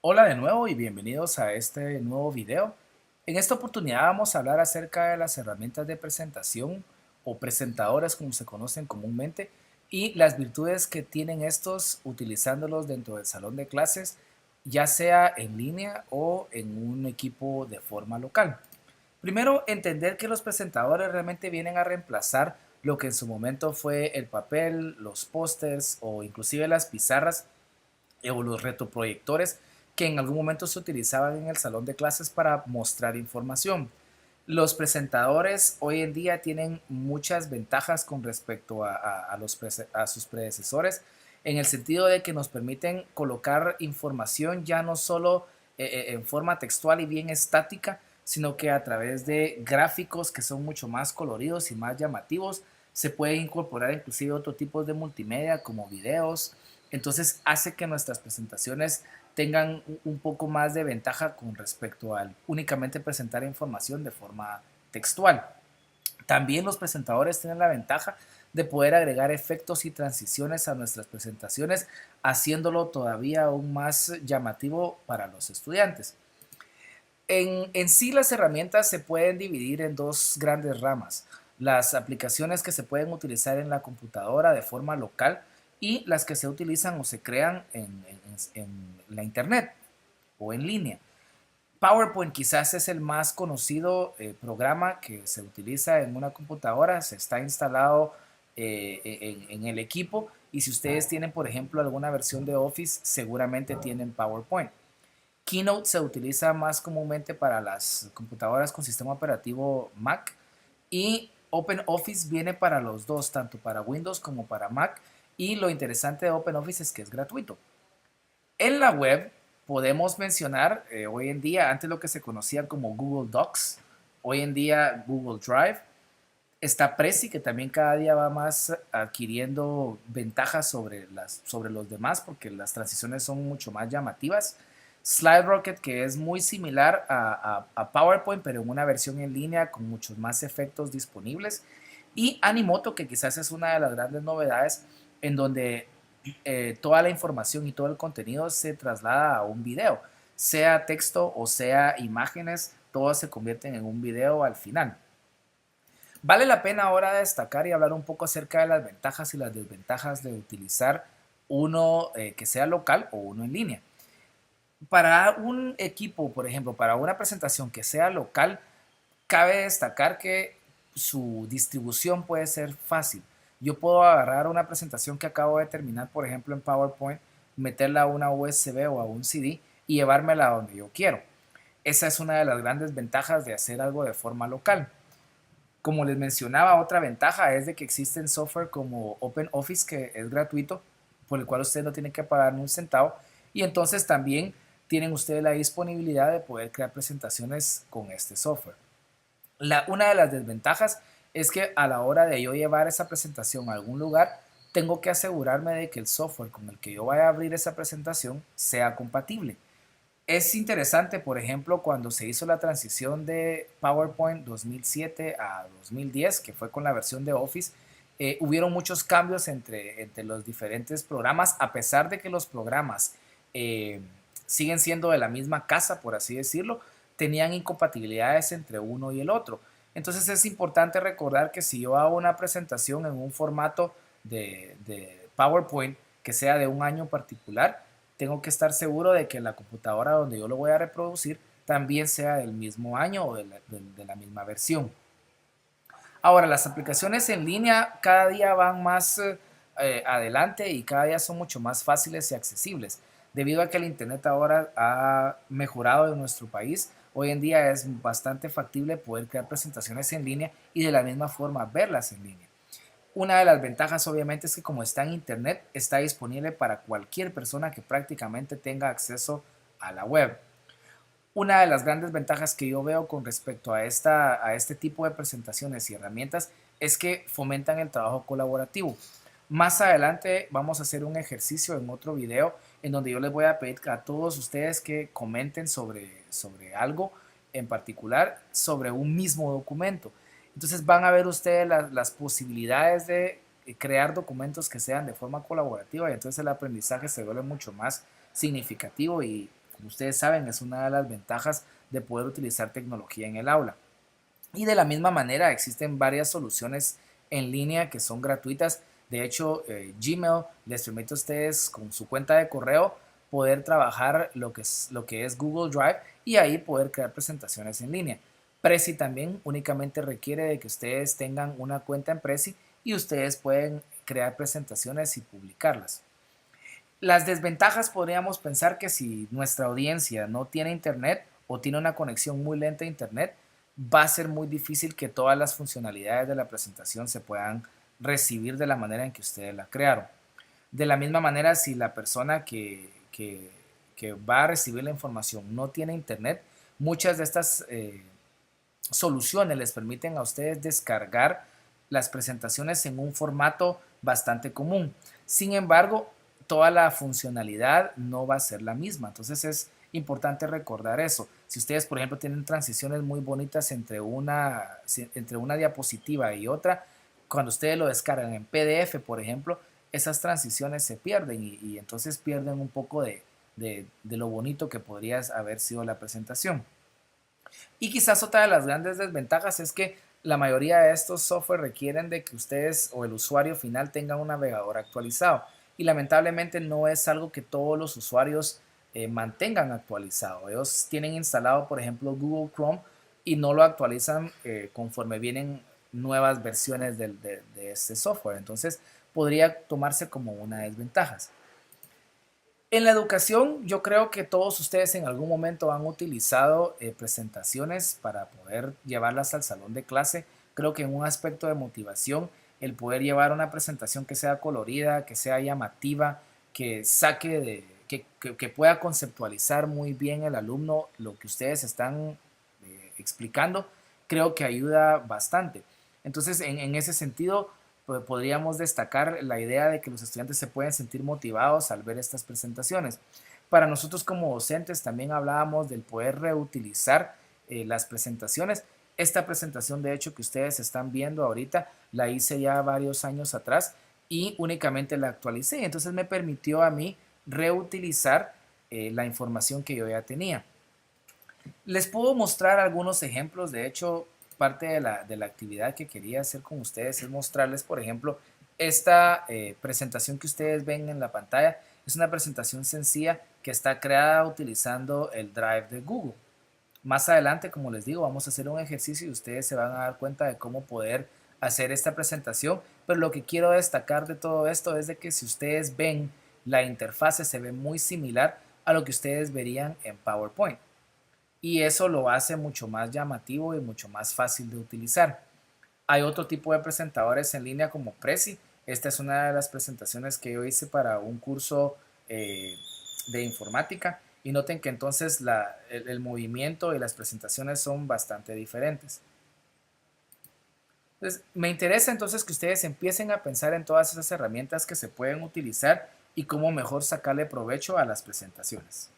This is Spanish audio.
Hola de nuevo y bienvenidos a este nuevo video. En esta oportunidad vamos a hablar acerca de las herramientas de presentación o presentadores como se conocen comúnmente y las virtudes que tienen estos utilizándolos dentro del salón de clases, ya sea en línea o en un equipo de forma local. Primero, entender que los presentadores realmente vienen a reemplazar lo que en su momento fue el papel, los pósters o inclusive las pizarras o los retroproyectores que en algún momento se utilizaban en el salón de clases para mostrar información. Los presentadores hoy en día tienen muchas ventajas con respecto a sus predecesores, en el sentido de que nos permiten colocar información ya no solo en forma textual y bien estática, sino que a través de gráficos que son mucho más coloridos y más llamativos, se puede incorporar inclusive otro tipo de multimedia como videos. Entonces hace que nuestras presentaciones tengan un poco más de ventaja con respecto al únicamente presentar información de forma textual. También los presentadores tienen la ventaja de poder agregar efectos y transiciones a nuestras presentaciones, haciéndolo todavía aún más llamativo para los estudiantes. En sí las herramientas se pueden dividir en dos grandes ramas. Las aplicaciones que se pueden utilizar en la computadora de forma local y las que se utilizan o se crean en la internet o en línea. PowerPoint quizás es el más conocido programa que se utiliza en una computadora, se está instalado en el equipo y si ustedes tienen, por ejemplo, alguna versión de Office, seguramente tienen PowerPoint. Keynote se utiliza más comúnmente para las computadoras con sistema operativo Mac y OpenOffice viene para los dos, tanto para Windows como para Mac. Y lo interesante de OpenOffice es que es gratuito. En la web podemos mencionar hoy en día, antes lo que se conocía como Google Docs, hoy en día Google Drive. Está Prezi, que también cada día va más adquiriendo ventajas sobre los demás porque las transiciones son mucho más llamativas. SlideRocket, que es muy similar a PowerPoint, pero en una versión en línea con muchos más efectos disponibles. Y Animoto, que quizás es una de las grandes novedades, en donde toda la información y todo el contenido se traslada a un video, sea texto o sea imágenes, todos se convierten en un video al final. Vale la pena ahora destacar y hablar un poco acerca de las ventajas y las desventajas de utilizar uno que sea local o uno en línea. Para un equipo, por ejemplo, para una presentación que sea local, cabe destacar que su distribución puede ser fácil. Yo puedo agarrar una presentación que acabo de terminar, por ejemplo, en PowerPoint, meterla a una USB o a un CD y llevármela a donde yo quiero. Esa es una de las grandes ventajas de hacer algo de forma local. Como les mencionaba, otra ventaja es de que existen software como OpenOffice que es gratuito, por el cual ustedes no tienen que pagar ni un centavo. Y entonces también tienen ustedes la disponibilidad de poder crear presentaciones con este software. Una de las desventajas es que a la hora de yo llevar esa presentación a algún lugar, tengo que asegurarme de que el software con el que yo vaya a abrir esa presentación sea compatible. Es interesante, por ejemplo, cuando se hizo la transición de PowerPoint 2007 a 2010, que fue con la versión de Office, hubieron muchos cambios entre los diferentes programas, a pesar de que los programas eh, siguen siendo de la misma casa, por así decirlo, tenían incompatibilidades entre uno y el otro. Entonces es importante recordar que si yo hago una presentación en un formato de PowerPoint que sea de un año particular, tengo que estar seguro de que la computadora donde yo lo voy a reproducir también sea del mismo año o de la misma versión. Ahora, las aplicaciones en línea cada día van más adelante y cada día son mucho más fáciles y accesibles. Debido a que el Internet ahora ha mejorado en nuestro país, hoy en día es bastante factible poder crear presentaciones en línea y de la misma forma verlas en línea. Una de las ventajas obviamente es que como está en internet, está disponible para cualquier persona que prácticamente tenga acceso a la web. Una de las grandes ventajas que yo veo con respecto a este tipo de presentaciones y herramientas es que fomentan el trabajo colaborativo. Más adelante vamos a hacer un ejercicio en otro video en donde yo les voy a pedir a todos ustedes que comenten sobre algo en particular, sobre un mismo documento. Entonces van a ver ustedes las posibilidades de crear documentos que sean de forma colaborativa y entonces el aprendizaje se vuelve mucho más significativo y Como ustedes saben, es una de las ventajas de poder utilizar tecnología en el aula. Y de la misma manera existen varias soluciones en línea que son gratuitas. De hecho, Gmail les permite a ustedes con su cuenta de correo poder trabajar lo que es Google Drive y ahí poder crear presentaciones en línea. Prezi también únicamente requiere de que ustedes tengan una cuenta en Prezi y ustedes pueden crear presentaciones y publicarlas. Las desventajas podríamos pensar que si nuestra audiencia no tiene internet o tiene una conexión muy lenta a internet, va a ser muy difícil que todas las funcionalidades de la presentación se puedan recibir de la manera en que ustedes la crearon. De la misma manera, si la persona que va a recibir la información no tiene internet, muchas de estas soluciones les permiten a ustedes descargar las presentaciones en un formato bastante común. Sin embargo, toda la funcionalidad no va a ser la misma. Entonces es importante recordar eso. Si ustedes, por ejemplo, tienen transiciones muy bonitas entre una diapositiva y otra, cuando ustedes lo descargan en PDF, por ejemplo, esas transiciones se pierden y entonces pierden un poco de lo bonito que podría haber sido la presentación. Y quizás otra de las grandes desventajas es que la mayoría de estos software requieren de que ustedes o el usuario final tenga un navegador actualizado. Y lamentablemente no es algo que todos los usuarios mantengan actualizado. Ellos tienen instalado, por ejemplo, Google Chrome y no lo actualizan conforme vienen nuevas versiones de este software. Entonces podría tomarse como una desventaja. En la educación, yo creo que todos ustedes en algún momento han utilizado presentaciones para poder llevarlas al salón de clase. Creo que en un aspecto de motivación, el poder llevar una presentación que sea colorida, que sea llamativa, que saque que pueda conceptualizar muy bien el alumno lo que ustedes están explicando, creo que ayuda bastante. Entonces, en ese sentido, podríamos destacar la idea de que los estudiantes se pueden sentir motivados al ver estas presentaciones. Para nosotros como docentes también hablábamos del poder reutilizar las presentaciones. Esta presentación, de hecho, que ustedes están viendo ahorita, la hice ya varios años atrás y únicamente la actualicé. Entonces me permitió a mí reutilizar la información que yo ya tenía. Les puedo mostrar algunos ejemplos. De hecho, parte de la actividad que quería hacer con ustedes es mostrarles, por ejemplo, esta presentación que ustedes ven en la pantalla. Es una presentación sencilla que está creada utilizando el Drive de Google. Más adelante, como les digo, vamos a hacer un ejercicio y ustedes se van a dar cuenta de cómo poder hacer esta presentación. Pero lo que quiero destacar de todo esto es de que si ustedes ven la interfase se ve muy similar a lo que ustedes verían en PowerPoint y eso lo hace mucho más llamativo y mucho más fácil de utilizar. Hay otro tipo de presentadores en línea como Prezi. Esta es una de las presentaciones que yo hice para un curso de informática y noten que entonces el movimiento y las presentaciones son bastante diferentes. Entonces, me interesa entonces que ustedes empiecen a pensar en todas esas herramientas que se pueden utilizar y cómo mejor sacarle provecho a las presentaciones.